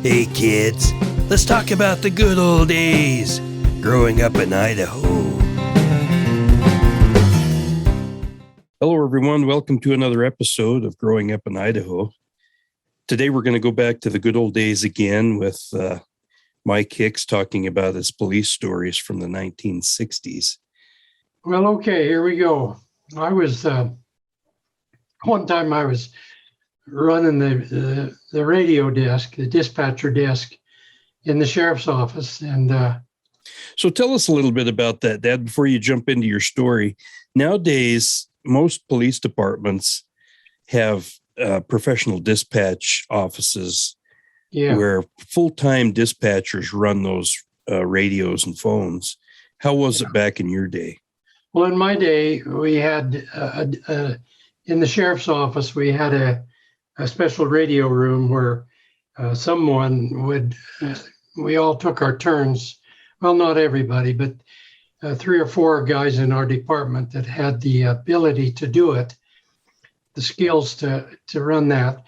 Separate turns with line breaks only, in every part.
Hey kids, let's talk about the good old days growing up in Idaho. Hello everyone, welcome to another episode of Growing Up in Idaho. Today we're going to go back to the good old days again with Mike Hicks talking about his police stories from the 1960s.
Well, okay, here we go. One time I was running the radio desk, the dispatcher desk in the sheriff's office. And
so tell us a little bit about that, Dad, before you jump into your story. Nowadays, most police departments have professional dispatch offices where full-time dispatchers run those radios and phones. How was it back in your day?
Well, in my day, we had, in the sheriff's office, we had a special radio room where someone would, we all took our turns. Well, not everybody, but 3 or 4 guys in our department that had the ability to do it, the skills to run that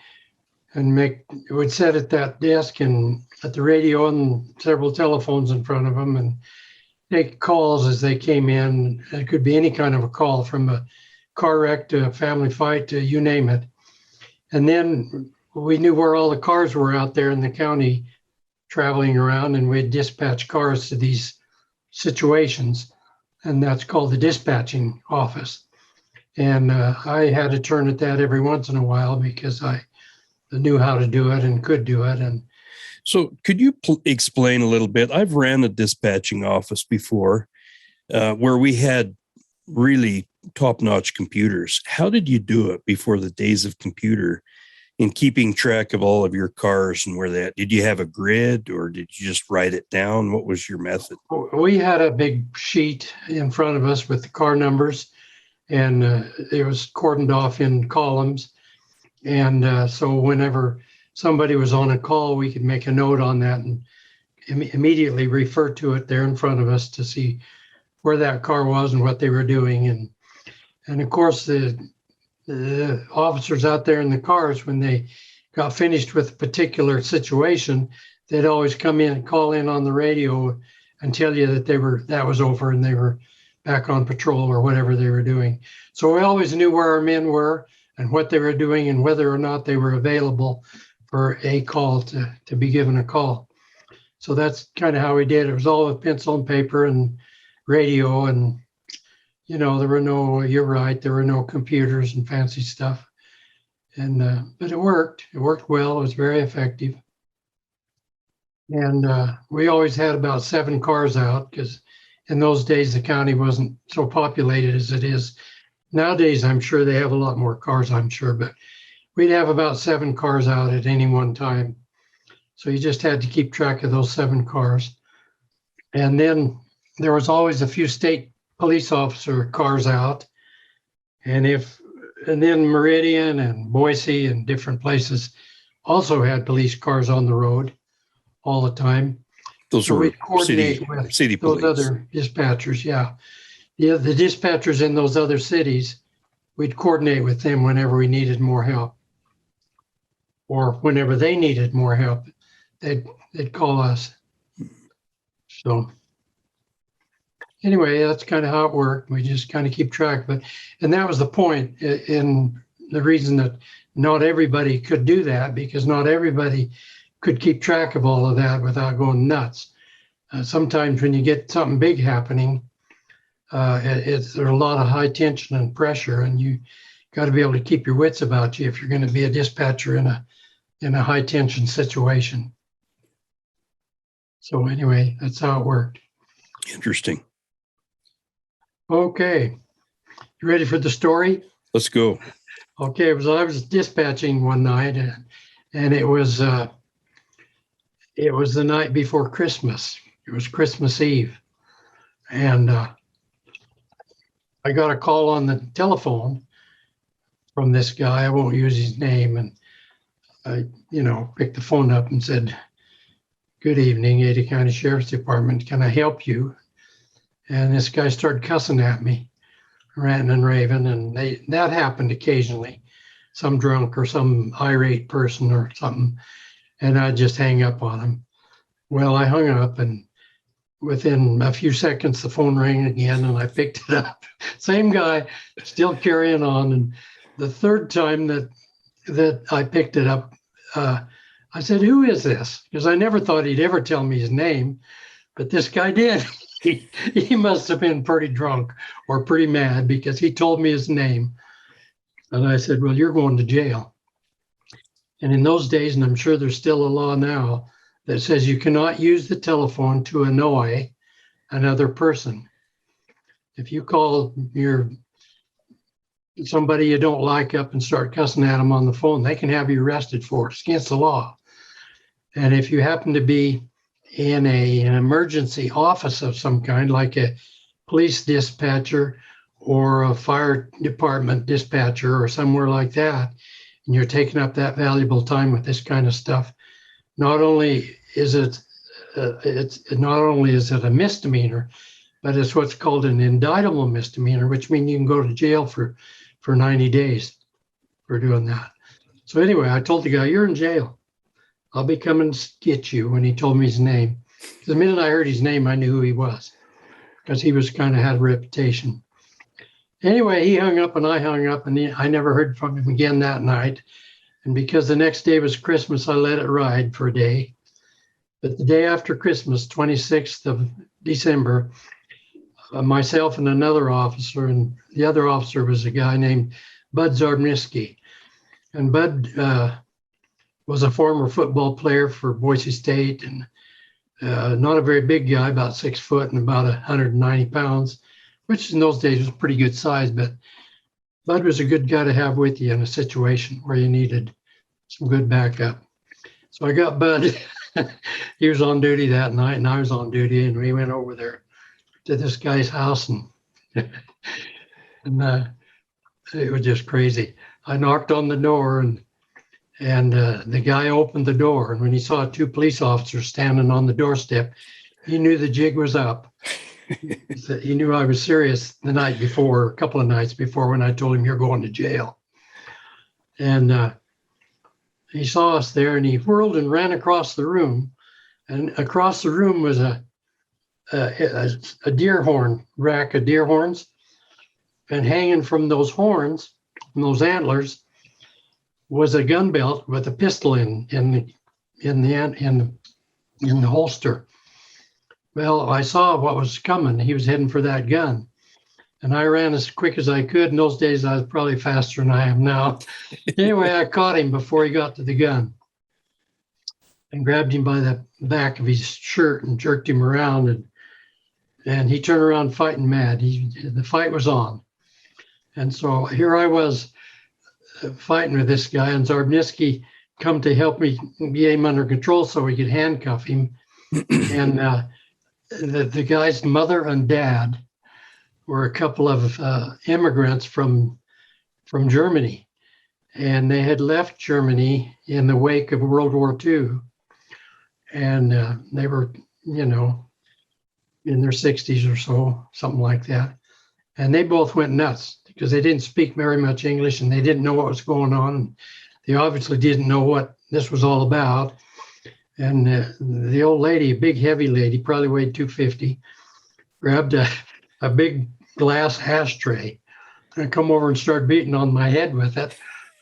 and would sit at that desk and at the radio and several telephones in front of them and take calls as they came in. It could be any kind of a call, from a car wreck to a family fight to you name it. And then we knew where all the cars were out there in the county traveling around, and we'd dispatch cars to these situations. And that's called the dispatching office. And I had to turn at that every once in a while because I knew how to do it and could do it. And
so could you explain a little bit? I've ran a dispatching office before where we had really top-notch computers. How did you do it before the days of computer in keeping track of all of your cars and where that? Did you have a grid or did you just write it down? What was your method?
We had a big sheet in front of us with the car numbers, and it was cordoned off in columns. And so whenever somebody was on a call, we could make a note on that and immediately refer to it there in front of us to see where that car was and what they were doing. And of course, the officers out there in the cars, when they got finished with a particular situation, they'd always come in and call in on the radio and tell you that that was over and they were back on patrol or whatever they were doing. So we always knew where our men were and what they were doing and whether or not they were available for a call to be given a call. So that's kind of how we did it. It was all with pencil and paper and radio, and you're right, there were no computers and fancy stuff. And but it worked well. It was very effective. And we always had about 7 cars out, because in those days the county wasn't so populated as it is nowadays. I'm sure they have a lot more cars, but we'd have about 7 cars out at any one time. So you just had to keep track of those 7 cars. And then there was always a few state police officer cars out. And then Meridian and Boise and different places also had police cars on the road all the time.
Those
so
were
we'd coordinate
city
with those
police.
other dispatchers, yeah. The dispatchers in those other cities, we'd coordinate with them whenever we needed more help. Or whenever they needed more help, they'd call us. So anyway, that's kind of how it worked. We just kind of keep track of it. And that was the point, in the reason that not everybody could do that, because not everybody could keep track of all of that without going nuts. Sometimes when you get something big happening, there's a lot of high tension and pressure, and you got to be able to keep your wits about you if you're going to be a dispatcher in a high tension situation. So anyway, that's how it worked.
Interesting.
Okay, you ready for the story?
Let's go.
Okay, I was dispatching one night, and it was the night before Christmas. It was Christmas Eve, and I got a call on the telephone from this guy. I won't use his name, and I, picked the phone up and said, "Good evening, Ada County Sheriff's Department. Can I help you?" And this guy started cussing at me, ranting and raving, and that happened occasionally. Some drunk or some irate person or something. and I'd just hang up on him. Well, I hung up, and within a few seconds, the phone rang again, and I picked it up. Same guy, still carrying on. And the third time that I picked it up, I said, "Who is this?" Because I never thought he'd ever tell me his name, but this guy did. He must have been pretty drunk or pretty mad, because he told me his name. And I said, "Well, you're going to jail." And in those days, and I'm sure there's still a law now, that says you cannot use the telephone to annoy another person. If you call somebody you don't like up and start cussing at them on the phone, they can have you arrested for it. It's against the law. And if you happen to be in an emergency office of some kind, like a police dispatcher or a fire department dispatcher or somewhere like that, and you're taking up that valuable time with this kind of stuff, not only is it a misdemeanor, but it's what's called an indictable misdemeanor, which means you can go to jail for 90 days for doing that. So anyway, I told the guy, "You're in jail. I'll be coming to get you," when he told me his name. The minute I heard his name, I knew who he was, because he was kind of had a reputation. Anyway, he hung up and I hung up, and I never heard from him again that night. And because the next day was Christmas, I let it ride for a day. But the day after Christmas, 26th of December, myself and another officer, and the other officer was a guy named Bud Zarbnisky. And Bud was a former football player for Boise State, and not a very big guy, about 6 foot and about 190 pounds, which in those days was pretty good size. But Bud was a good guy to have with you in a situation where you needed some good backup. So I got Bud. He was on duty that night, and I was on duty, and we went over there to this guy's house, and it was just crazy. I knocked on the door, and the guy opened the door, and when he saw 2 police officers standing on the doorstep, he knew the jig was up. He knew I was serious the night before, a couple of nights before, when I told him, "You're going to jail." And he saw us there, and he whirled and ran across the room. And across the room was a deer horn, rack of deer horns. And hanging from those horns, from those antlers, was a gun belt with a pistol in the holster. Well, I saw what was coming. He was heading for that gun. And I ran as quick as I could. In those days, I was probably faster than I am now. Anyway, I caught him before he got to the gun and grabbed him by the back of his shirt and jerked him around. And he turned around fighting mad. The fight was on. And so here I was fighting with this guy, and Zarbnisky come to help me get him under control so we could handcuff him. And the guy's mother and dad were a couple of immigrants from Germany, and they had left Germany in the wake of World War II, and they were, in their 60s or so, something like that. And they both went nuts because they didn't speak very much English, and they didn't know what was going on. And they obviously didn't know what this was all about. And the old lady, a big heavy lady, probably weighed 250, grabbed a big glass ashtray and come over and start beating on my head with it.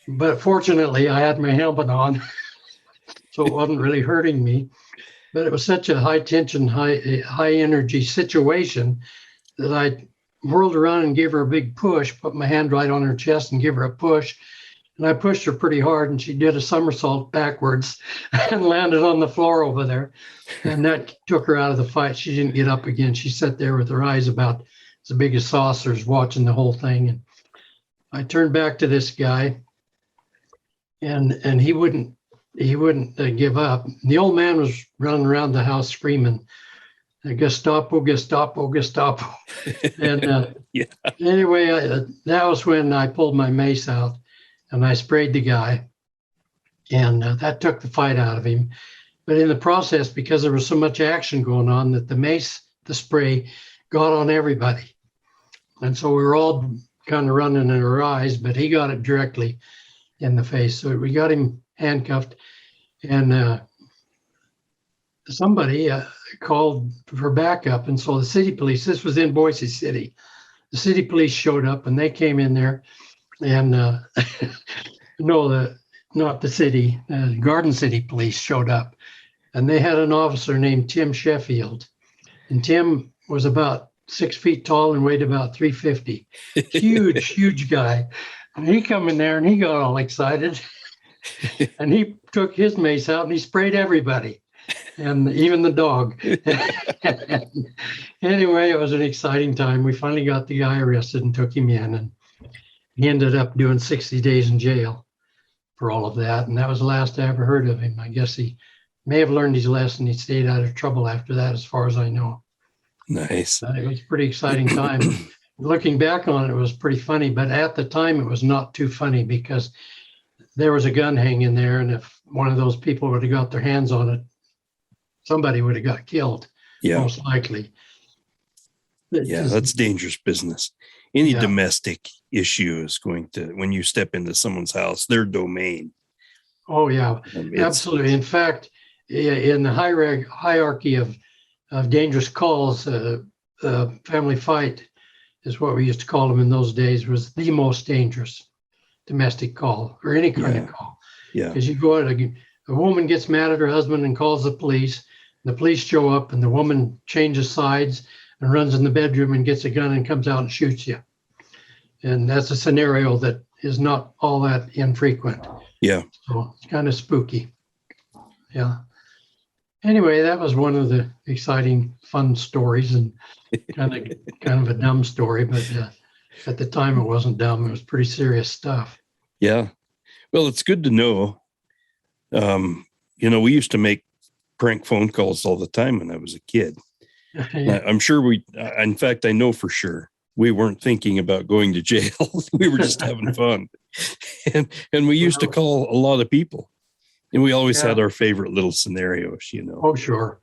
But fortunately, I had my helmet on, so it wasn't really hurting me. But it was such a high tension, high energy situation that I whirled around and gave her a big push, put my hand right on her chest and give her a push. And I pushed her pretty hard, and she did a somersault backwards and landed on the floor over there. And that took her out of the fight. She didn't get up again. She sat there with her eyes about as big as saucers watching the whole thing. And I turned back to this guy, and he wouldn't give up. The old man was running around the house screaming, "Gestapo, Gestapo, Gestapo." And
Yeah.
Anyway, that was when I pulled my mace out and I sprayed the guy, and that took the fight out of him. But in the process, because there was so much action going on, that the spray got on everybody. And so we were all kind of running in our eyes, but he got it directly in the face. So we got him handcuffed, and somebody called for backup. And so the city police, this was in Boise City, the city police showed up and they came in there and no, not the city, Garden City police showed up and they had an officer named Tim Sheffield. And Tim was about 6 feet tall and weighed about 350. Huge guy. And he come in there and he got all excited. And he took his mace out and he sprayed everybody. And even the dog. Anyway, it was an exciting time. We finally got the guy arrested and took him in. And he ended up doing 60 days in jail for all of that. And that was the last I ever heard of him. I guess he may have learned his lesson. He stayed out of trouble after that, as far as I know.
Nice.
It was a pretty exciting time. Looking back on it, it was pretty funny. But at the time, it was not too funny because there was a gun hanging there. And if one of those people would have got their hands on it, somebody would have got killed, most likely.
That's dangerous business. Any domestic issue is going to, when you step into someone's house, their domain.
Oh, yeah, absolutely. In fact, in the hierarchy of dangerous calls, family fight is what we used to call them in those days, was the most dangerous domestic call or any kind of call.
Yeah.
Because you go out, a woman gets mad at her husband and calls the police. The police show up and the woman changes sides and runs in the bedroom and gets a gun and comes out and shoots you. And that's a scenario that is not all that infrequent. Yeah. So it's kind of spooky. Yeah. Anyway, that was one of the exciting, fun stories and kind of a dumb story, but at the time it wasn't dumb. It was pretty serious stuff.
Yeah. Well, it's good to know. We used to make prank phone calls all the time when I was a kid. Yeah. I'm sure in fact, I know for sure we weren't thinking about going to jail. We were just having fun. And we used to call a lot of people. And we always had our favorite little scenarios,
Oh, sure.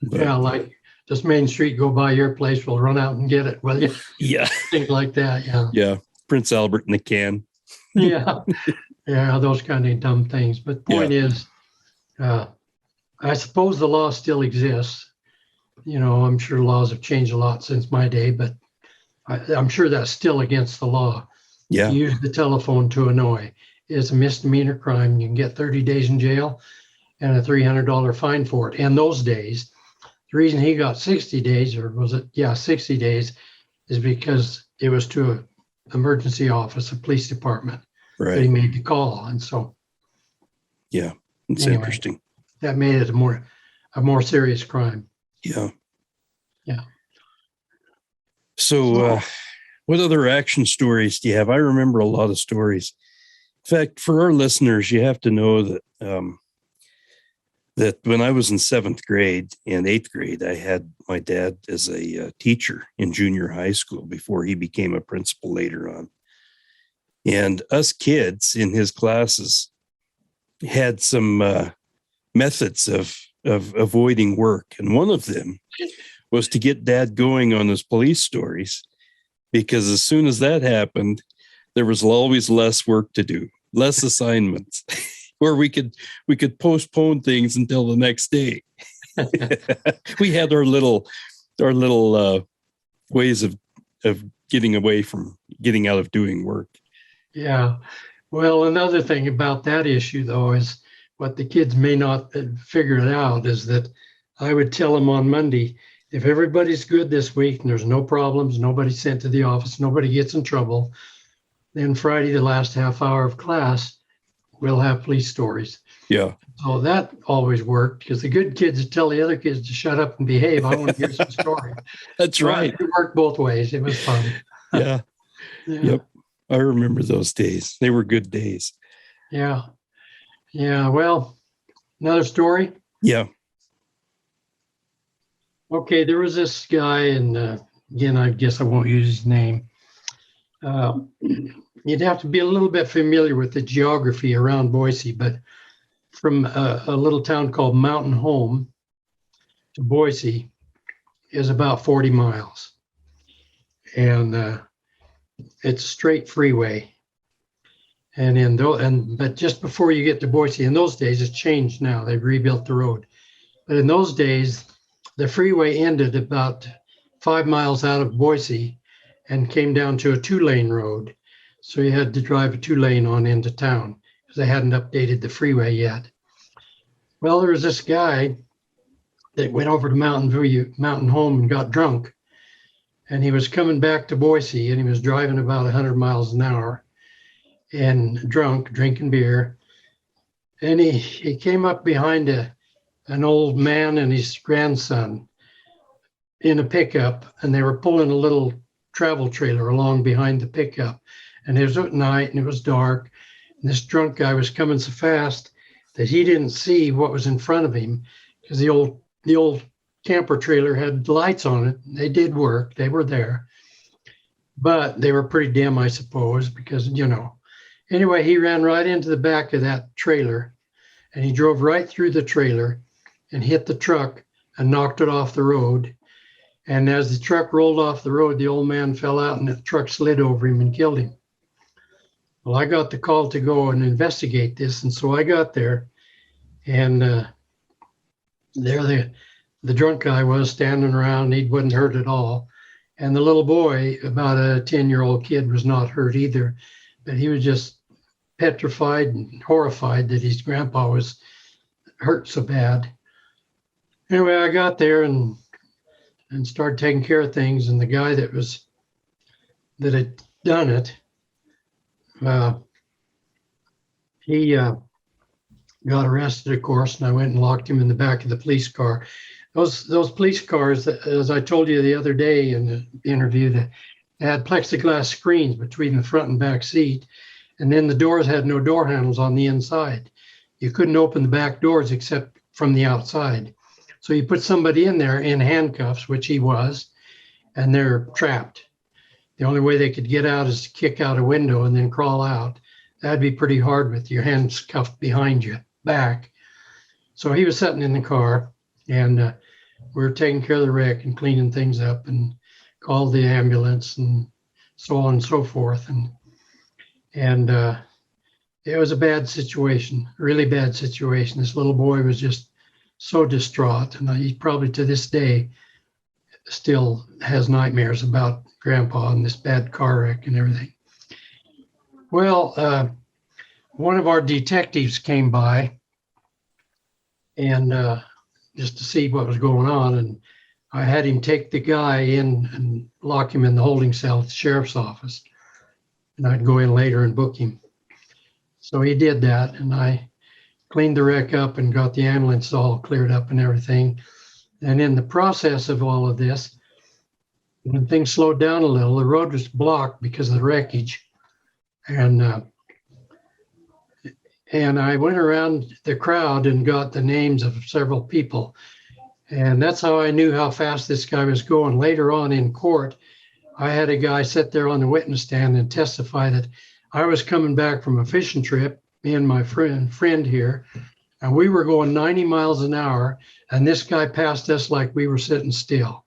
But, like this Main Street, go by your place, we'll run out and get it, will you?
Yeah.
Things like that, yeah.
Yeah. Prince Albert in a can.
Yeah. Yeah, those kind of dumb things. But the point is, I suppose the law still exists. I'm sure laws have changed a lot since my day, but I'm sure that's still against the law.
Yeah.
To use the telephone to annoy is a misdemeanor crime. You can get 30 days in jail and a $300 fine for it. And those days, the reason he got 60 days, or was it? Yeah, 60 days, is because it was to an emergency office, a police department, that he made the call. And so,
yeah, it's interesting.
That made it a more serious crime.
Yeah.
Yeah.
So what other action stories do you have? I remember a lot of stories. In fact, for our listeners, you have to know that that when I was in 7th grade and 8th grade, I had my dad as a teacher in junior high school before he became a principal later on. And us kids in his classes had some methods of avoiding work. And one of them was to get Dad going on his police stories, because as soon as that happened, there was always less work to do, less assignments, where we could postpone things until the next day. We had our little ways of getting out of doing work.
Yeah. Well, another thing about that issue, though, is what the kids may not figure it out is that I would tell them on Monday, if everybody's good this week and there's no problems, nobody's sent to the office, nobody gets in trouble, then Friday, the last half hour of class, we'll have police stories.
Yeah.
So that always worked, because the good kids tell the other kids to shut up and behave. I want to hear some stories.
That's right.
It worked both ways. It was fun.
Yeah. Yep. I remember those days. They were good days.
Yeah. Yeah. Well, another story.
Yeah.
Okay. There was this guy, and again, I guess I won't use his name. You'd have to be a little bit familiar with the geography around Boise, but from a little town called Mountain Home to Boise is about 40 miles. And it's a straight freeway. But just before you get to Boise, in those days, it's changed now. They've rebuilt the road. But in those days, the freeway ended about 5 miles out of Boise and came down to a 2-lane road. So you had to drive a 2-lane on into town because they hadn't updated the freeway yet. Well, there was this guy that went over to Mountain Home and got drunk. And he was coming back to Boise, and he was driving about 100 miles an hour and drunk, drinking beer. And he came up behind an old man and his grandson in a pickup, and they were pulling a little travel trailer along behind the pickup. And it was at night and it was dark. And this drunk guy was coming so fast that he didn't see what was in front of him because the old camper trailer had lights on it. They did work. They were there. But they were pretty dim, I suppose, because, Anyway, he ran right into the back of that trailer, and he drove right through the trailer and hit the truck and knocked it off the road. And as the truck rolled off the road, the old man fell out and the truck slid over him and killed him. Well, I got the call to go and investigate this. And so I got there, and there the drunk guy was standing around. He wasn't hurt at all. And the little boy, about a 10-year-old kid, was not hurt either. But he was just petrified and horrified that his grandpa was hurt so bad. Anyway, I got there and started taking care of things. And the guy that had done it, he got arrested, of course, and I went and locked him in the back of the police car. Those police cars, as I told you the other day in the interview, they had plexiglass screens between the front and back seat, and then the doors had no door handles on the inside. You couldn't open the back doors except from the outside. So you put somebody in there in handcuffs, which he was, and they're trapped. The only way they could get out is to kick out a window and then crawl out. That'd be pretty hard with your hands cuffed behind you, back. So he was sitting in the car, and we were taking care of the wreck and cleaning things up and called the ambulance and so on and so forth. And it was a bad situation, really bad situation. This little boy was just so distraught, and he probably to this day still has nightmares about Grandpa and this bad car wreck and everything. Well, one of our detectives came by and just to see what was going on, and I had him take the guy in and lock him in the holding cell at the sheriff's office, and I'd go in later and book him. So he did that, and I cleaned the wreck up and got the ambulance all cleared up and everything. And in the process of all of this, when things slowed down a little, the road was blocked because of the wreckage. And I went around the crowd and got the names of several people. And that's how I knew how fast this guy was going. Later on in court, I had a guy sit there on the witness stand and testify that I was coming back from a fishing trip, me and my friend here, and we were going 90 miles an hour, and this guy passed us like we were sitting still.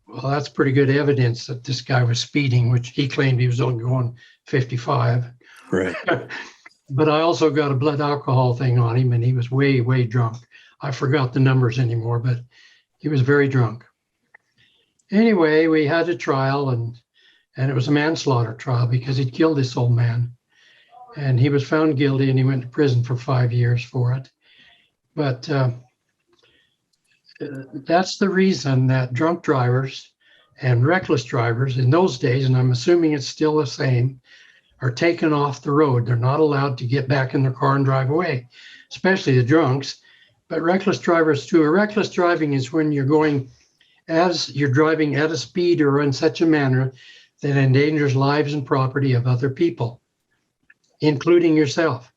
Well, that's pretty good evidence that this guy was speeding, which he claimed he was only going 55.
Right.
But I also got a blood alcohol thing on him, and he was way, way drunk. I forgot the numbers anymore, but he was very drunk. Anyway, we had a trial, and it was a manslaughter trial because he'd killed this old man. And he was found guilty, and he went to prison for 5 years for it. But that's the reason that drunk drivers and reckless drivers in those days, and I'm assuming it's still the same, are taken off the road. They're not allowed to get back in their car and drive away, especially the drunks. But reckless drivers too. Reckless driving is when you're driving at a speed or in such a manner that endangers lives and property of other people, including yourself.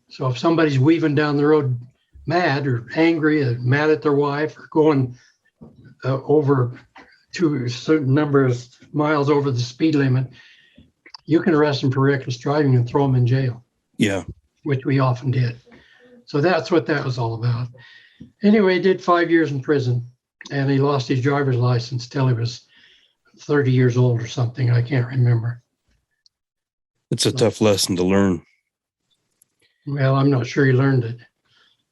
So if somebody's weaving down the road mad or angry, or mad at their wife, or going over to a certain number of miles over the speed limit, you can arrest them for reckless driving and throw them in jail.
Yeah.
Which we often did. So that's what that was all about. Anyway, he did 5 years in prison, and he lost his driver's license till he was 30 years old or something. I can't remember.
It's a tough lesson to learn.
Well, I'm not sure he learned it.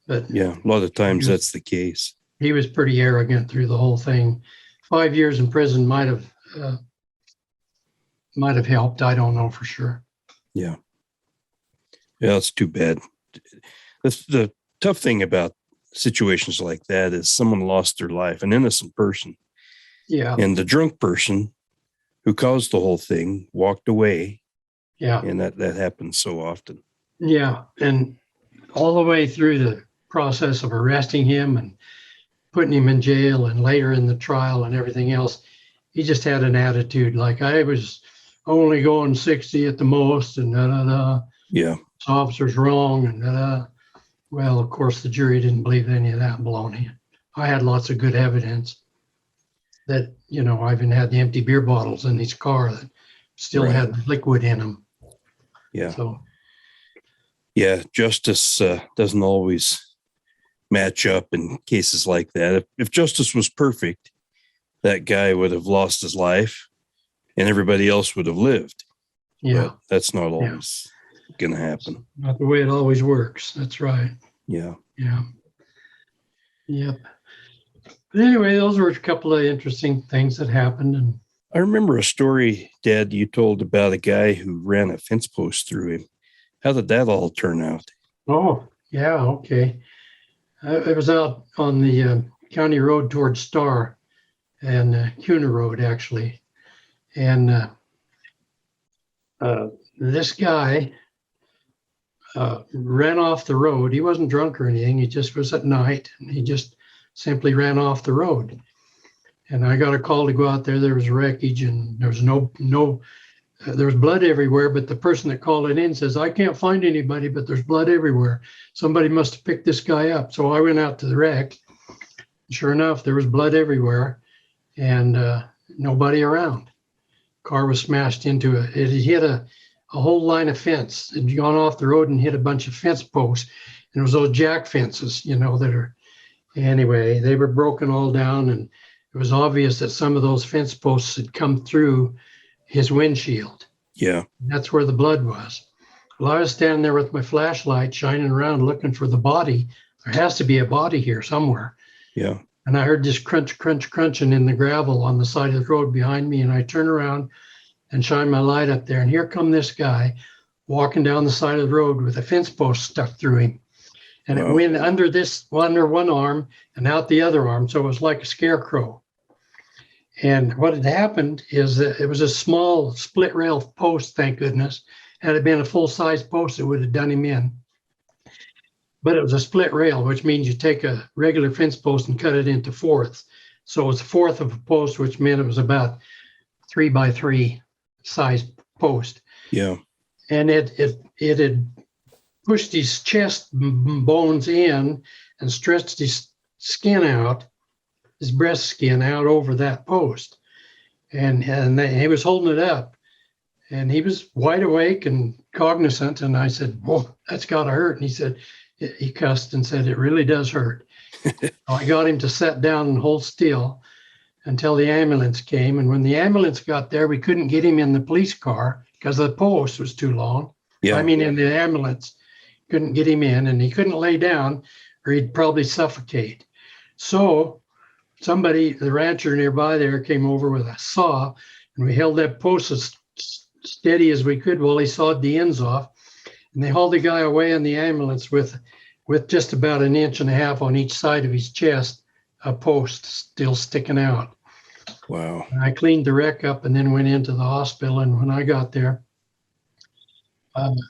But
Yeah, a lot of times that's the case.
he was pretty arrogant through the whole thing. 5 years in prison might have helped. I don't know for sure.
Yeah. Yeah, it's too bad. The tough thing about situations like that is someone lost their life, an innocent person.
Yeah.
And the drunk person who caused the whole thing walked away.
Yeah.
And that happens so often.
Yeah. And all the way through the process of arresting him and putting him in jail and later in the trial and everything else, he just had an attitude like, I was only going 60 at the most, and
Yeah.
this officer's wrong, and well, of course, the jury didn't believe any of that baloney. I had lots of good evidence that, I even had the empty beer bottles in his car that still had liquid in them.
Yeah.
So,
yeah, justice doesn't always match up in cases like that. If justice was perfect, that guy would have lost his life and everybody else would have lived.
yeah.
But that's not always going to happen.
Not the way it always works. That's right.
Yeah.
Yeah. Yep. But anyway, those were a couple of interesting things that happened. And
I remember a story, Dad, you told about a guy who ran a fence post through him. How did that all turn out?
oh, yeah, okay. It was out on the county road towards Star and Cuna Road, actually. And this guy ran off the road. He wasn't drunk or anything. He just was at night, and he just simply ran off the road. And I got a call to go out there. There was wreckage, and there was there was blood everywhere. But the person that called it in says, I can't find anybody, but there's blood everywhere. Somebody must have picked this guy up. So I went out to the wreck. Sure enough, there was blood everywhere, and nobody around. Car was smashed into it. It hit a whole line of fence. It had gone off the road and hit a bunch of fence posts. And it was those jack fences, that are, anyway, they were broken all down. And it was obvious that some of those fence posts had come through his windshield.
Yeah.
That's where the blood was. Well, I was standing there with my flashlight shining around looking for the body. There has to be a body here somewhere.
Yeah.
And I heard this crunch, crunch, crunching in the gravel on the side of the road behind me. And I turned around and shine my light up there. And here come this guy walking down the side of the road with a fence post stuck through him. And it went under one arm and out the other arm. So it was like a scarecrow. And what had happened is that it was a small split rail post, thank goodness. Had it been a full-size post, it would have done him in. But it was a split rail, which means you take a regular fence post and cut it into fourths. So it was a fourth of a post, which meant it was about 3x3 size post.
Yeah.
And it had pushed his chest bones in and stretched his skin out, his breast skin out over that post. And he was holding it up. And he was wide awake and cognizant. And I said, "Whoa, that's got to hurt." And he cussed and said, "It really does hurt." I got him to sit down and hold still until the ambulance came. And when the ambulance got there, we couldn't get him in the police car because the post was too long.
Yeah.
I mean, in the ambulance, couldn't get him in, and he couldn't lay down or he'd probably suffocate. So somebody, the rancher nearby there, came over with a saw, and we held that post as steady as we could while he sawed the ends off. And they hauled the guy away in the ambulance with just about 1.5 inches on each side of his chest, a post still sticking out.
Wow.
And I cleaned the wreck up and then went into the hospital. And when I got there,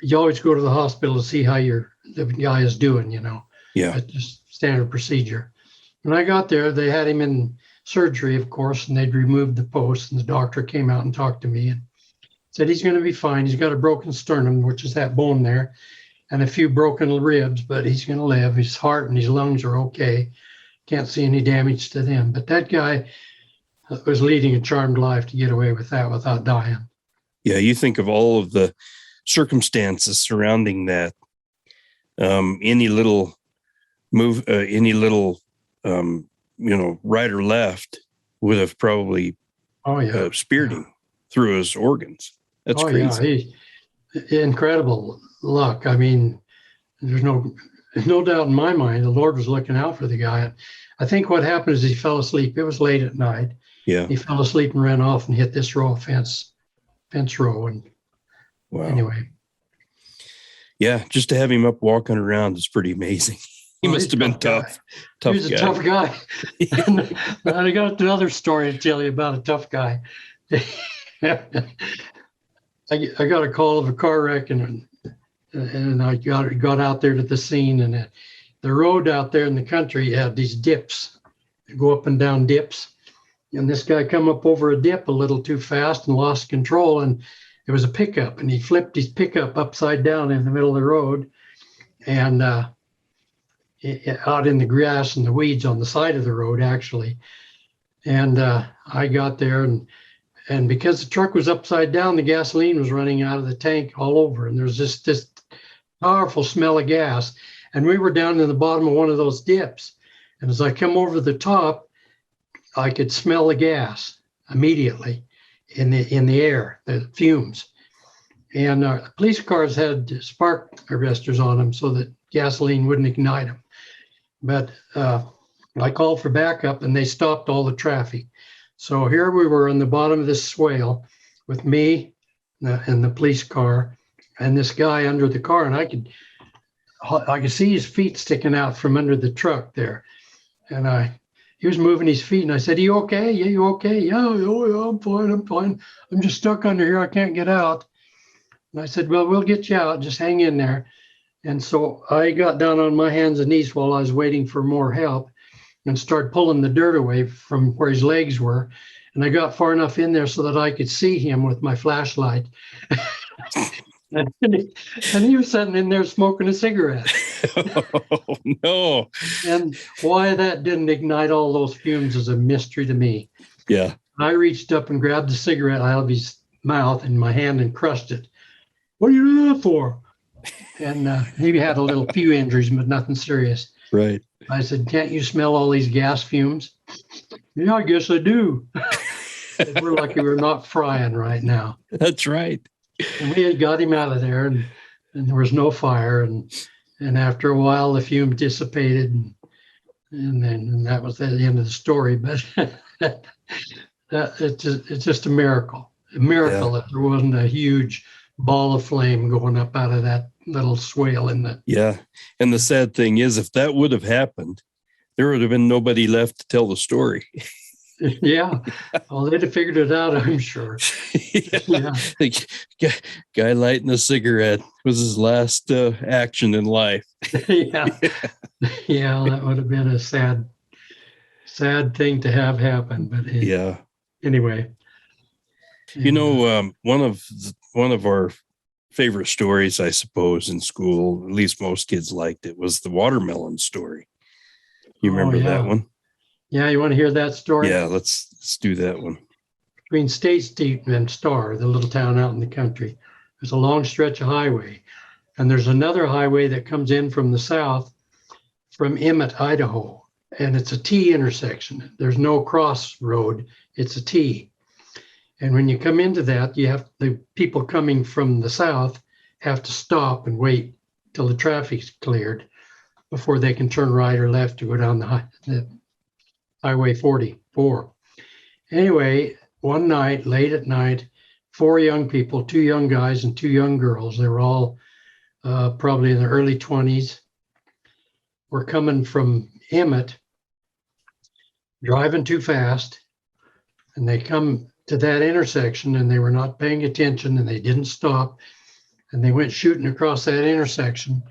you always go to the hospital to see how the guy is doing,
Yeah.
That's just standard procedure. When I got there, they had him in surgery, of course, and they'd removed the post. And the doctor came out and talked to me and said he's going to be fine. He's got a broken sternum, which is that bone there, and a few broken ribs, but he's going to live. His heart and his lungs are okay. Can't see any damage to them. But that guy was leading a charmed life to get away with that without dying.
Yeah. You think of all of the circumstances surrounding that. Any little move, right or left would have probably speared him through his organs. That's crazy.
Yeah, incredible luck. I mean, there's no no doubt in my mind, the Lord was looking out for the guy. I think what happened is he fell asleep. It was late at night.
Yeah.
He fell asleep and ran off and hit this row of fence row. And
Wow.
anyway.
Yeah, just to have him up walking around is pretty amazing. He must have been tough.
He was a tough guy. And I got another story to tell you about a tough guy. I got a call of a car wreck, and I got out there to the scene, and the road out there in the country had these dips, go up and down dips. And this guy come up over a dip a little too fast and lost control, and it was a pickup, and he flipped his pickup upside down in the middle of the road, and out in the grass and the weeds on the side of the road, actually. And I got there, and because the truck was upside down, the gasoline was running out of the tank all over, and there was just this powerful smell of gas. And we were down in the bottom of one of those dips, and as I come over the top, I could smell the gas immediately in the air, the fumes. And police cars had spark arresters on them so that gasoline wouldn't ignite them. But I called for backup, and they stopped all the traffic. So here we were on the bottom of this swale with me and the police car and this guy under the car, and I could see his feet sticking out from under the truck there. And he was moving his feet, and I said, "You okay? Yeah, you okay?" Yeah, I'm fine. I'm just stuck under here. I can't get out." And I said, "Well, we'll get you out. Just hang in there." And so I got down on my hands and knees while I was waiting for more help and started pulling the dirt away from where his legs were. And I got far enough in there so that I could see him with my flashlight. and he was sitting in there smoking a cigarette.
Oh, no.
And why that didn't ignite all those fumes is a mystery to me.
Yeah.
I reached up and grabbed the cigarette out of his mouth in my hand and crushed it. "What are you doing that for?" And he had a few injuries, but nothing serious.
Right.
I said, "Can't you smell all these gas fumes?" "Yeah, I guess I do." We're lucky we're not frying right now.
That's right.
And we had got him out of there, and there was no fire. And after a while, the fume dissipated, and that was the end of the story. But it's just a miracle that there wasn't a huge ball of flame going up out of that little swale in the.
Yeah. And the sad thing is, if that would have happened, there would have been nobody left to tell the story.
Yeah. Well, they'd have figured it out, I'm sure.
Yeah. The guy lighting a cigarette was his last action in life.
Yeah. Yeah, that would have been a sad thing to have happen. But
yeah.
Anyway.
You know, one of our favorite stories, I suppose, in school, at least most kids liked it, was the watermelon story. You remember that one?
Yeah, you want to hear that story?
Yeah, let's do that one.
Between State Street and Star, the little town out in the country, there's a long stretch of highway. And there's another highway that comes in from the south from Emmett, Idaho. And it's a T intersection. There's no crossroad. It's a T. And when you come into that, the people coming from the south have to stop and wait till the traffic's cleared before they can turn right or left to go down the Highway 44. Anyway, one night, late at night, 4 young people, 2 young guys and 2 young girls, they were all probably in their early 20s, were coming from Emmett, driving too fast, and they come to that intersection and they were not paying attention and they didn't stop, and they went shooting across that intersection.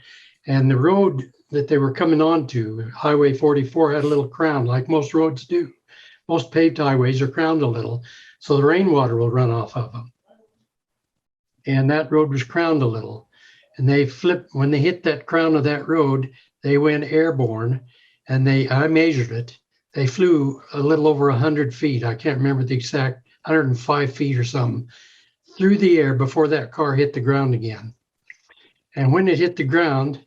And the road that they were coming onto, Highway 44, had a little crown like most roads do. Most paved highways are crowned a little, so the rainwater will run off of them. And that road was crowned a little. And they flipped, when they hit that crown of that road, they went airborne, and I measured it. They flew a little over 100 feet. I can't remember the exact, 105 feet or something, through the air before that car hit the ground again. And when it hit the ground,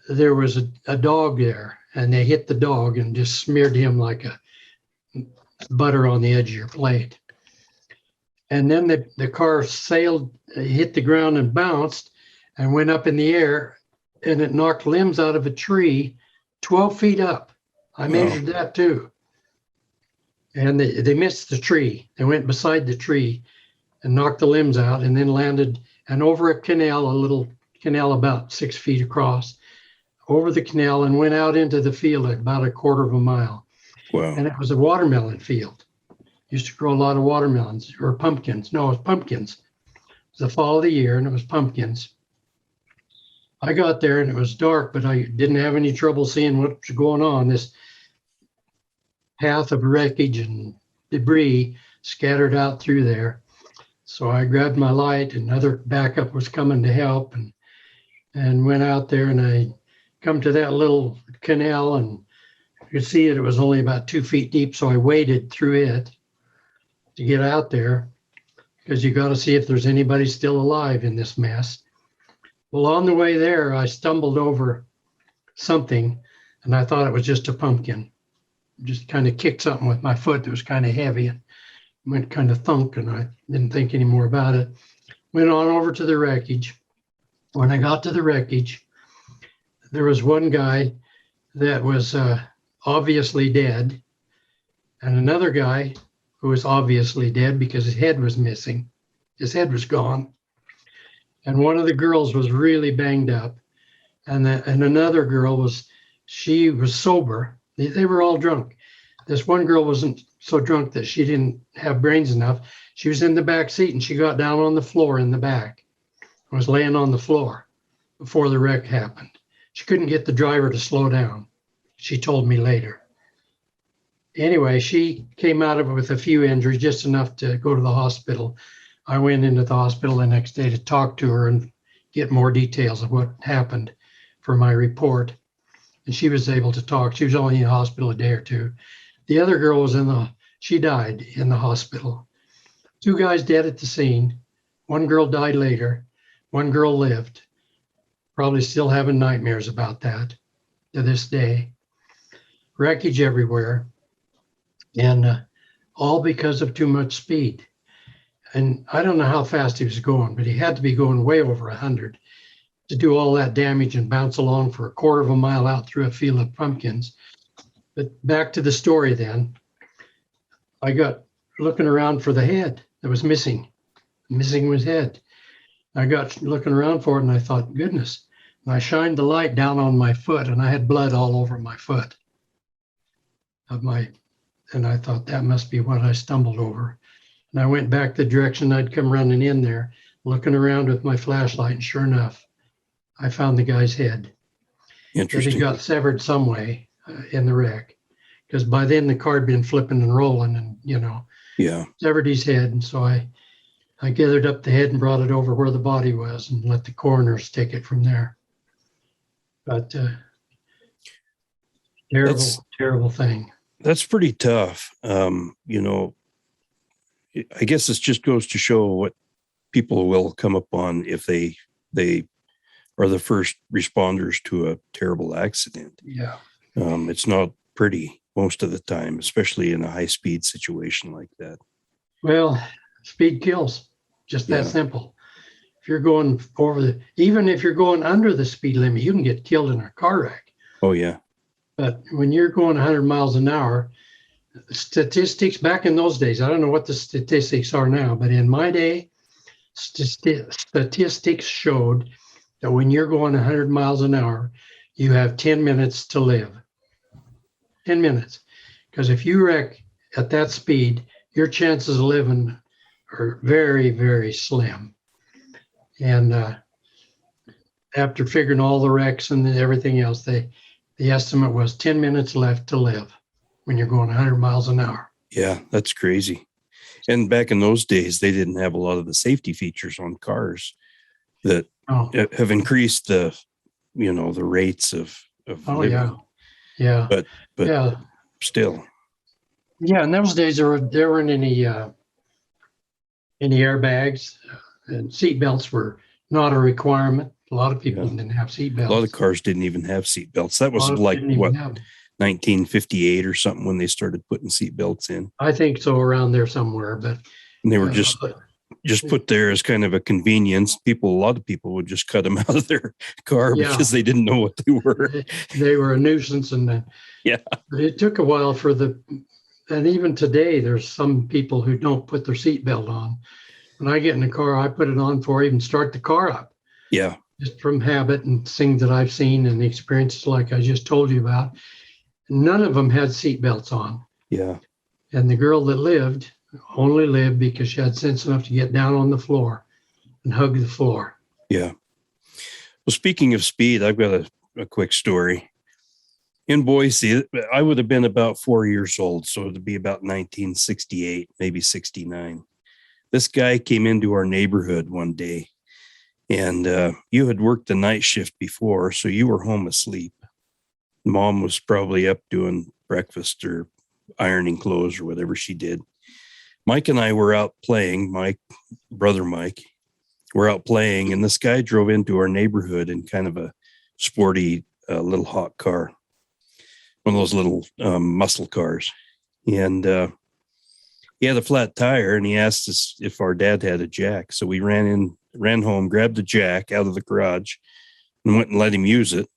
there was a dog there, and they hit the dog and just smeared him like a butter on the edge of your plate. And then the car hit the ground and bounced and went up in the air and it knocked limbs out of a tree 12 feet up. I measured that too. And they missed the tree. They went beside the tree and knocked the limbs out, and then landed and over a canal, a little canal about 6 feet across, over the canal, and went out into the field at about a quarter of a mile.
Wow.
And it was a watermelon field. Used to grow a lot of watermelons or pumpkins. No, it was pumpkins. It was the fall of the year, and it was pumpkins. I got there and it was dark, but I didn't have any trouble seeing what was going on. This path of wreckage and debris scattered out through there. So I grabbed my light, and another backup was coming to help, and went out there, and I come to that little canal, and you could see it was only about 2 feet deep. So I waded through it to get out there, because you got to see if there's anybody still alive in this mess. Well, on the way there, I stumbled over something, and I thought it was just a pumpkin. Just kind of kicked something with my foot that was kind of heavy, and went kind of thunk, and I didn't think any more about it. Went on over to the wreckage. When I got to the wreckage, there was one guy that was obviously dead, and another guy who was obviously dead because his head was missing. His head was gone. And one of the girls was really banged up. And another girl she was sober. They were all drunk. This one girl wasn't so drunk that she didn't have brains enough. She was in the back seat, and she got down on the floor in the back. Was laying on the floor before the wreck happened. She couldn't get the driver to slow down. She told me later. Anyway, she came out of it with a few injuries, just enough to go to the hospital. I went into the hospital the next day to talk to her and get more details of what happened for my report. And she was able to talk. She was only in the hospital a day or two. The other girl was she died in the hospital. 2 guys dead at the scene. 1 girl died later. 1 girl lived. Probably still having nightmares about that to this day. Wreckage everywhere. And all because of too much speed. And I don't know how fast he was going, but he had to be going way over 100 to do all that damage and bounce along for a quarter of a mile out through a field of pumpkins. But back to the story then. I got looking around for the head that was missing. Missing was head. I got looking around for it, and I thought, goodness. And I shined the light down on my foot, and I had blood all over my foot. And I thought that must be what I stumbled over. And I went back the direction I'd come running in there, looking around with my flashlight, and sure enough, I found the guy's head.
Interesting.
That he got severed some way in the wreck, because by then the car had been flipping and rolling, and severed his head. And so I gathered up the head and brought it over where the body was, and let the coroners take it from there. But terrible thing.
That's pretty tough. I guess this just goes to show what people will come upon if they are the first responders to a terrible accident.
Yeah.
It's not pretty most of the time, especially in a high-speed situation like that.
Well, speed kills. Just that simple. If you're going even if you're going under the speed limit, you can get killed in a car wreck.
Oh, yeah.
But when you're going 100 miles an hour, statistics back in those days, I don't know what the statistics are now, but in my day, statistics showed that when you're going 100 miles an hour, you have 10 minutes to live. 10 minutes. Because if you wreck at that speed, your chances of living are very, very slim. And after figuring all the wrecks and everything else, the estimate was 10 minutes left to live when you're going 100 miles an hour.
Yeah, that's crazy. And back in those days, they didn't have a lot of the safety features on cars that have increased the rates of living.
Yeah.
But still.
Yeah, in those days there weren't any airbags, and seat belts were not a requirement. A lot of people didn't have seat belts.
A lot of cars didn't even have seat belts. That was like 1958 or something when they started putting seat belts in.
I think so, around there somewhere. But
and they were just just put there as kind of a convenience. A lot of people would just cut them out of their car because they didn't know what they were.
They were a nuisance, and
yeah,
but it took a while and even today, there's some people who don't put their seatbelt on. When I get in the car, I put it on before I even start the car up.
Yeah.
Just from habit and things that I've seen and the experiences like I just told you about. None of them had seatbelts on.
Yeah.
And the girl that only lived because she had sense enough to get down on the floor and hug the floor.
Yeah. Well, speaking of speed, I've got a quick story. In Boise, I would have been about 4 years old, so it'd be about 1968, maybe 69. This guy came into our neighborhood one day, and you had worked the night shift before, so you were home asleep. Mom was probably up doing breakfast or ironing clothes or whatever she did. Mike and I were out playing. Brother Mike, were out playing, and this guy drove into our neighborhood in kind of a sporty little hot car. One of those little muscle cars. And he had a flat tire, and he asked us if our dad had a jack. So we ran home, grabbed the jack out of the garage, and went and let him use it.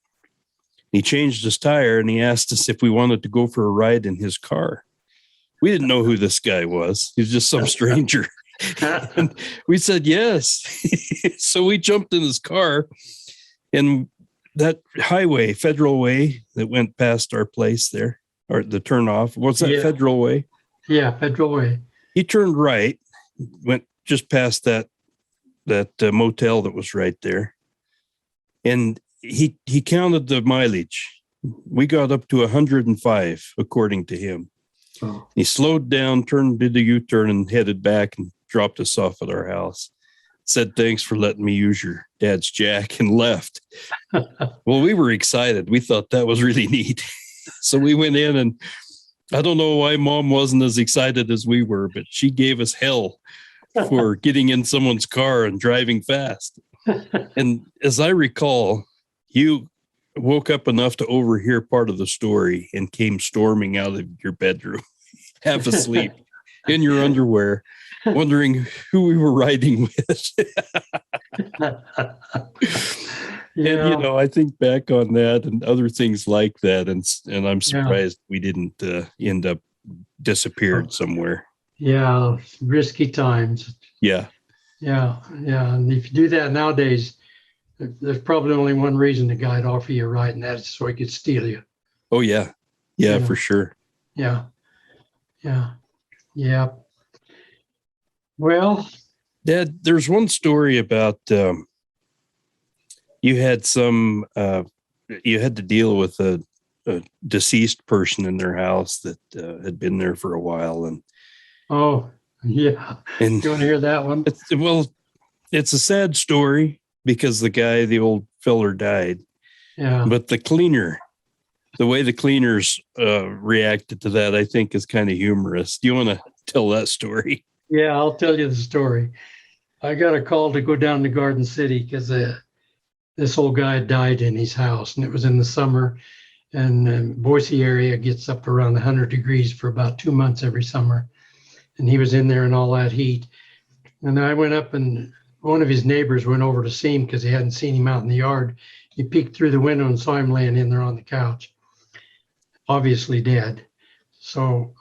He changed his tire, and he asked us if we wanted to go for a ride in his car. We didn't know who this guy was. He was just some stranger. And we said yes. So we jumped in his car, and that highway, Federal Way, that went past our place there, or the turnoff. What's that, Federal Way?
Yeah, Federal Way.
He turned right, went just past that motel that was right there, and he counted the mileage. We got up to 105, according to him. Oh. He slowed down, did the U-turn, and headed back and dropped us off at our house. Said, thanks for letting me use your dad's jack, and left. Well, we were excited. We thought that was really neat. So we went in, and I don't know why Mom wasn't as excited as we were, but she gave us hell for getting in someone's car and driving fast. And as I recall, you woke up enough to overhear part of the story and came storming out of your bedroom, half asleep, in your underwear, wondering who we were riding with. And, I think back on that and other things like that, and I'm surprised we didn't end up disappeared somewhere.
Yeah, risky times.
Yeah.
Yeah. And if you do that nowadays, there's probably only one reason the guy'd offer you a ride, and that's so he could steal you.
Oh, yeah. Yeah, for sure.
Yeah. Well,
Dad, there's one story about you had to deal with a deceased person in their house that had been there for a while. And
oh, yeah. And you want to hear that one?
It's a sad story because the old feller died.
Yeah.
But the way the cleaners reacted to that, I think, is kind of humorous. Do you want to tell that story?
Yeah, I'll tell you the story. I got a call to go down to Garden City because this old guy died in his house, and it was in the summer. And Boise area gets up around 100 degrees for about 2 months every summer. And he was in there in all that heat. And I went up, and one of his neighbors went over to see him because he hadn't seen him out in the yard. He peeked through the window and saw him laying in there on the couch, obviously dead. So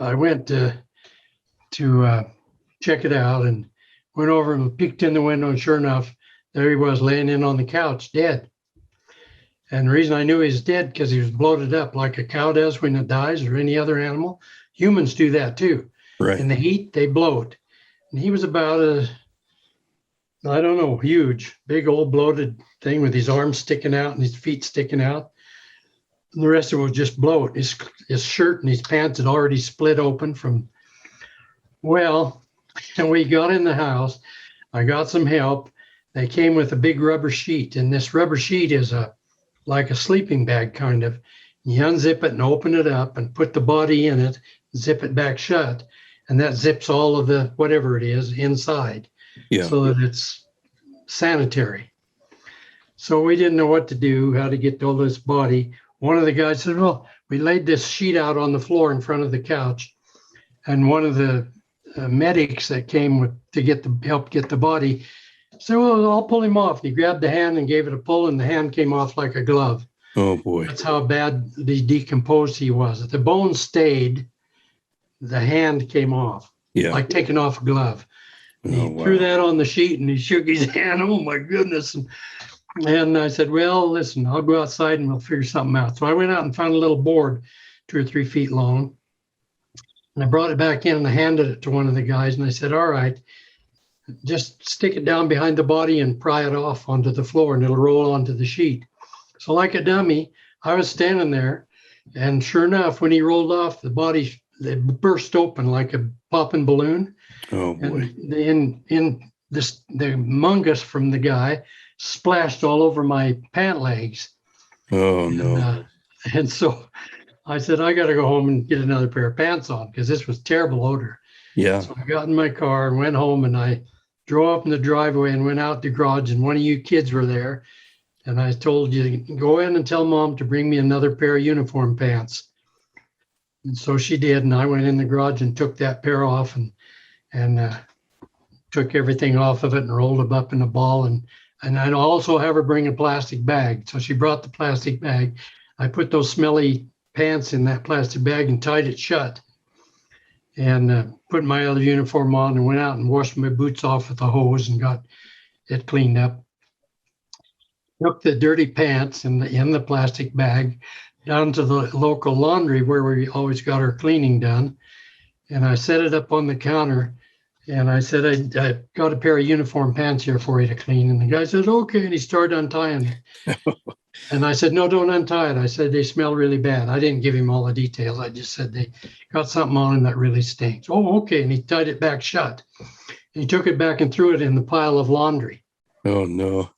I went to check it out and went over and peeked in the window, and sure enough, there he was laying in on the couch, dead. And the reason I knew he was dead because he was bloated up like a cow does when it dies, or any other animal. Humans do that too.
Right.
In the heat, they bloat. And he was about huge, big old bloated thing with his arms sticking out and his feet sticking out. And the rest of it was just bloat. His shirt and his pants had already split open from. Well, and we got in the house. I got some help. They came with a big rubber sheet, and this rubber sheet is like a sleeping bag kind of. You unzip it and open it up and put the body in it, zip it back shut, and that zips all of the whatever it is inside, so that it's sanitary. So we didn't know what to do, how to get all this body. One of the guys said, well, we laid this sheet out on the floor in front of the couch, and one of the medics that came to help get the body. So, well, I'll pull him off. And he grabbed the hand and gave it a pull, and the hand came off like a glove.
Oh boy.
That's how badly decomposed he was. The bone stayed, the hand came off, like taking off a glove. He threw that on the sheet and he shook his hand. Oh my goodness. And I said, well, listen, I'll go outside and we'll figure something out. So I went out and found a little board 2 or 3 feet long. And I brought it back in and I handed it to one of the guys. And I said, all right, just stick it down behind the body and pry it off onto the floor and it'll roll onto the sheet. So like a dummy, I was standing there. And sure enough, when he rolled off, the body burst open like a popping balloon.
Oh boy.
And the mungus from the guy splashed all over my pant legs.
Oh no.
And so I said, I got to go home and get another pair of pants on because this was terrible odor.
Yeah.
So I got in my car and went home and I drove up in the driveway and went out the garage and one of you kids were there. And I told you, go in and tell Mom to bring me another pair of uniform pants. And so she did. And I went in the garage and took that pair off and took everything off of it and rolled them up in a ball. And I'd also have her bring a plastic bag. So she brought the plastic bag. I put those smelly pants in that plastic bag and tied it shut and put my other uniform on and went out and washed my boots off with a hose and got it cleaned up. Took the dirty pants in the plastic bag down to the local laundry where we always got our cleaning done. And I set it up on the counter and I said, I got a pair of uniform pants here for you to clean. And the guy said, okay. And he started untying it. And I said, no, don't untie it. I said, they smell really bad. I didn't give him all the details. I just said they got something on them that really stinks. Oh, okay. And he tied it back shut. And he took it back and threw it in the pile of laundry.
Oh, no.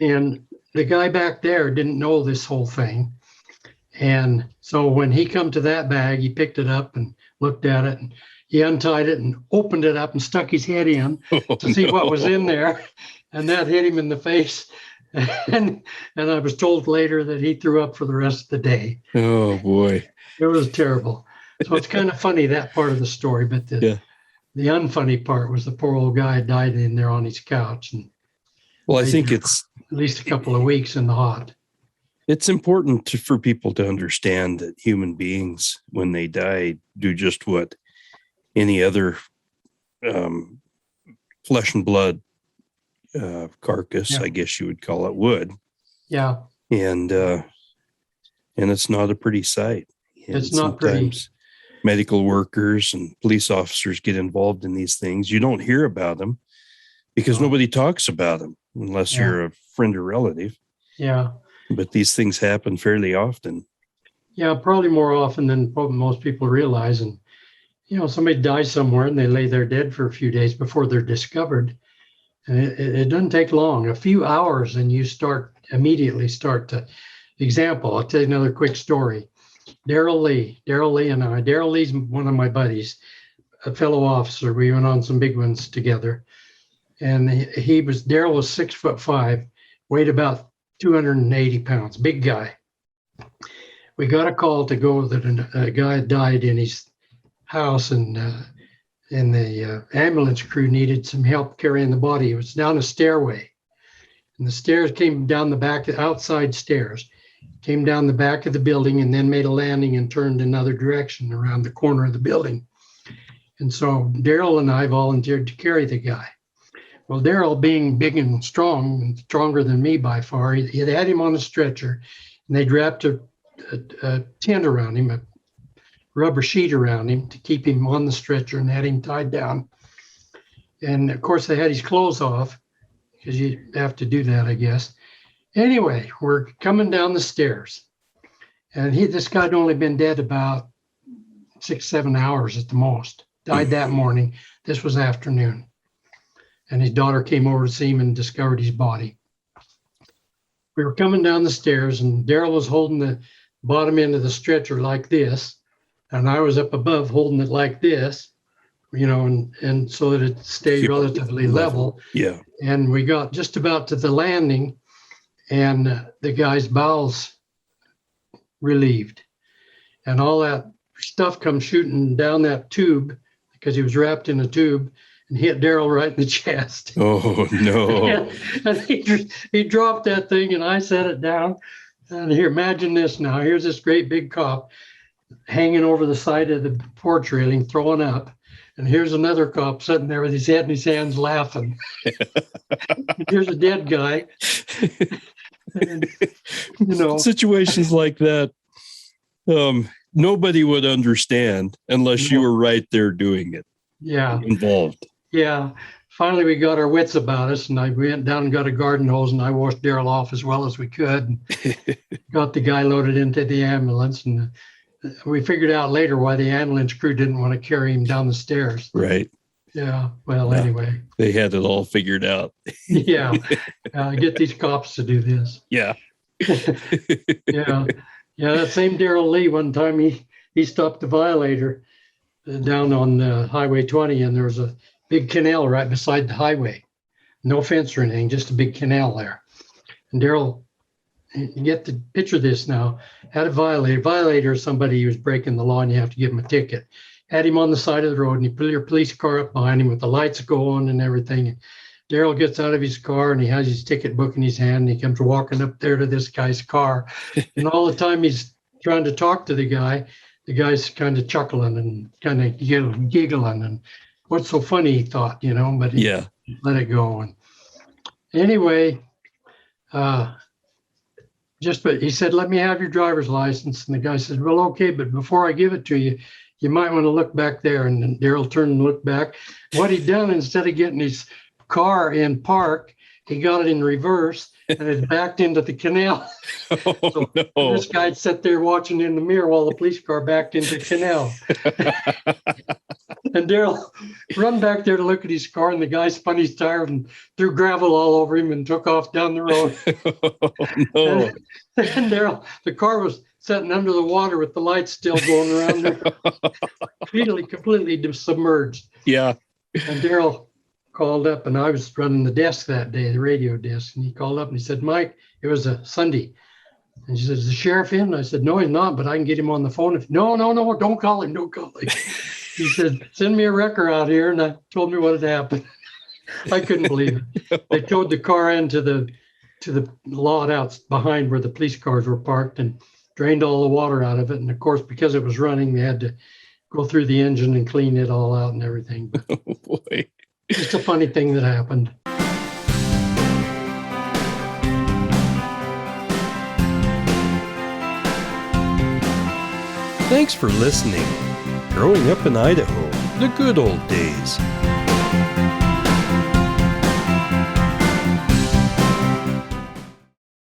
And the guy back there didn't know this whole thing. And so when he come to that bag, he picked it up and looked at it and he untied it and opened it up and stuck his head in to see what was in there. And that hit him in the face. And I was told later that he threw up for the rest of the day.
Oh, boy.
It was terrible. So it's kind of funny, that part of the story. But the unfunny part was the poor old guy died in there on his couch. And
well, I think it's
at least a couple of weeks in the hot.
It's important for people to understand that human beings, when they die, do just what any other flesh and blood carcass, I guess you would call it, would.
Yeah.
And it's not a pretty sight. And
it's not pretty.
Medical workers and police officers get involved in these things. You don't hear about them because nobody talks about them unless you're a friend or relative.
Yeah.
But these things happen fairly often.
Yeah, probably more often than most people realize. And, somebody dies somewhere and they lay there dead for a few days before they're discovered. And it doesn't take long, a few hours, and you immediately start to. Example, I'll tell you another quick story. Darrell Lee and I. Darrell Lee's one of my buddies, a fellow officer. We went on some big ones together. And Darrell was 6'5", weighed about 280 pounds, big guy. We got a call to go that a guy had died in his house, and the ambulance crew needed some help carrying the body. It was down a stairway, and the stairs came down the back, outside stairs, came down the back of the building and then made a landing and turned another direction around the corner of the building. And so Darrell and I volunteered to carry the guy. Well, Darrell, being big and strong, and stronger than me by far, they had him on a stretcher, and they wrapped a tent around him, a rubber sheet around him to keep him on the stretcher, and had him tied down. And of course, they had his clothes off because you have to do that, I guess. Anyway, we're coming down the stairs, and this guy had only been dead about 6-7 hours at the most. Died that morning. This was afternoon. And his daughter came over to see him and discovered his body. We were coming down the stairs, and Darrell was holding the bottom end of the stretcher like this, and I was up above holding it like this, and so that it stayed relatively level.
Yeah.
And we got just about to the landing, and the guy's bowels relieved, and all that stuff comes shooting down that tube, because he was wrapped in a tube and hit Daryl right in the chest.
Oh, no.
And he dropped that thing and I set it down. And here, imagine this now. Here's this great big cop hanging over the side of the porch railing, throwing up. And here's another cop sitting there with his head in his hands laughing. Here's a dead guy. And,
situations like that, nobody would understand unless you were right there doing it.
Yeah.
Involved.
Yeah. Finally, we got our wits about us, and I went down and got a garden hose, and I washed Daryl off as well as we could, and got the guy loaded into the ambulance. And we figured out later why the ambulance crew didn't want to carry him down the stairs.
Right.
Yeah. Well, anyway.
They had it all figured out.
Yeah. Get these cops to do this.
Yeah.
Yeah. Yeah. That same Daryl Lee, one time he stopped the violator down on Highway 20, and there was a big canal right beside the highway. No fence or anything, just a big canal there. And Daryl, you get to picture this now, had a violator. Violator is somebody who was breaking the law and you have to give him a ticket. Had him on the side of the road and he put your police car up behind him with the lights going and everything. And Daryl gets out of his car and he has his ticket book in his hand and he comes walking up there to this guy's car. And all the time he's trying to talk to the guy's kind of chuckling and kind of giggling. And what's so funny, he thought, but he let it go. And anyway, but he said, let me have your driver's license. And the guy said, well, okay, but before I give it to you, you might want to look back there. And then Daryl turned and looked back. What he'd done, instead of getting his car in park, he got it in reverse and it backed into the canal. So this guy sat there watching in the mirror while the police car backed into the canal. And Daryl run back there to look at his car, and the guy spun his tire and threw gravel all over him and took off down the road.
No.
And Daryl, the car was sitting under the water with the lights still going around there, completely submerged.
Yeah.
And Daryl called up, and I was running the desk that day, the radio desk, and he called up and he said, Mike, it was a Sunday. And she said, is the sheriff in? And I said, no, he's not, but I can get him on the phone. No, don't call him. He said, send me a wrecker out here. And I told me what had happened. I couldn't believe it. They towed the car into the lot out behind where the police cars were parked and drained all the water out of it. And of course, because it was running, they had to go through the engine and clean it all out and everything. But
oh, boy.
Just a funny thing that happened.
Thanks for listening. Growing up in Idaho, the good old days.